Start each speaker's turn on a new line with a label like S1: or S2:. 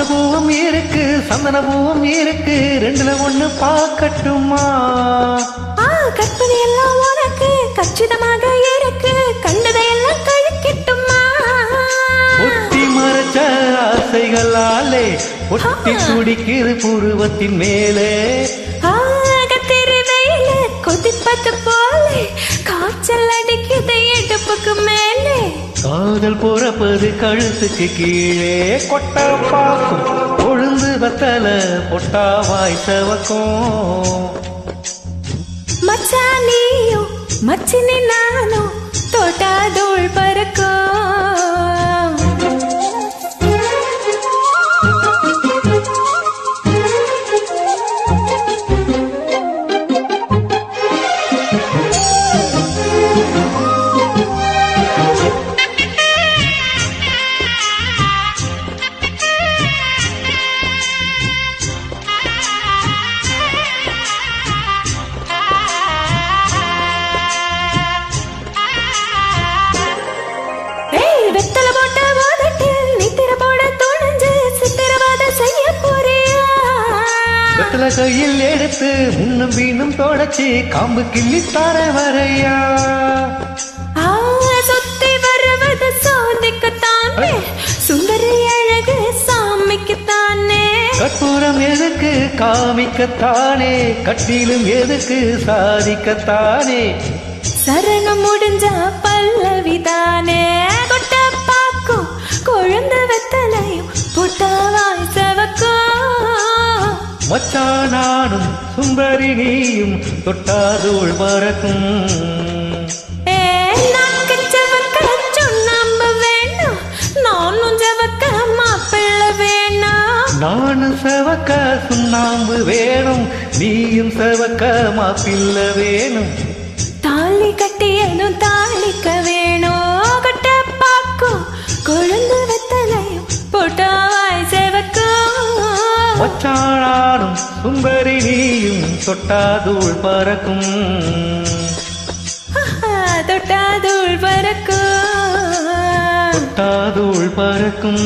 S1: குங்குமப்பூவும் இருக்கு சந்தனப்பூவும் இருக்கு ரெண்டுல ஒண்ணு பார்க்கட்டுமா?
S2: கற்பனை எல்லாம் உனக்கு கச்சிதமாக இருக்கு கண்டதையெல்லாம் கழிக்கட்டுமா?
S1: ஒட்டி மறைச்ச ஆசைகளாலே ஒட்டி துடிக்கிற புருவத்தின் மேலே
S2: கத்திரி வெயில கொதிப்பது போல காய்ச்சல் அடிக்குது இடுப்புக்கு மேலே
S1: காதல் பொறப்பது கழுத்துக்கு கீழே கொட்ட பாக்கும் கொழுந்து வத்தல பொட்டா வாய் சவக்கும்.
S2: மச்சானியோ மச்சினி நானோ தோட்டா தூள் பறக்கும். வெத்தல போட்ட போதட்டில் நித்திர போட துணிஞ்சு சித்திரவாத செய்ய போறியா?
S1: வெத்தல கையில் எடுத்து முன்னும் வீணும் தொடச்சி காம்பு கிள்ளி தர வரையா?
S2: சுத்தி வருவது சோதிக்கத்தானே சுந்தரி அழகு சாமிக்குத்தானே.
S1: கற்பூரம் எதுக்கு காமிக்கத்தானே கட்டிலும் எதுக்கு சாதிக்கத்தானே.
S2: சரணம் முடிஞ்சா பல்லவிதானே கொட்ட பாக்கும் கொழுந்து வெத்தலையும் பொட்டாவாய் செவக்கும்.
S1: மச்சானானும் சுந்தரி நீயும் தொட்டாதோள் பறக்கும்.
S2: நாக்கு செவக்க சுண்ணாம்பு வேணும் நானும் செவக்க மாப்பிள்ள வேணும்.
S1: நானும் செவக்க சுண்ணாம்பு வேணும் நீயும் செவக்க மாப்பிள்ள வேணும்.
S2: தாலி கட்டியதும் தாளிக்க வேணும் கொட்ட பாக்கும் கொழுந்து வெத்தலையும் பொட்டாவாய் செவக்கும்.
S1: மச்சானானும் சுந்தரி நீயும் தொட்டாதோள் பறக்கும்.
S2: தொட்டாதூள் பறக்கும்
S1: தொட்டாதோள் பறக்கும்.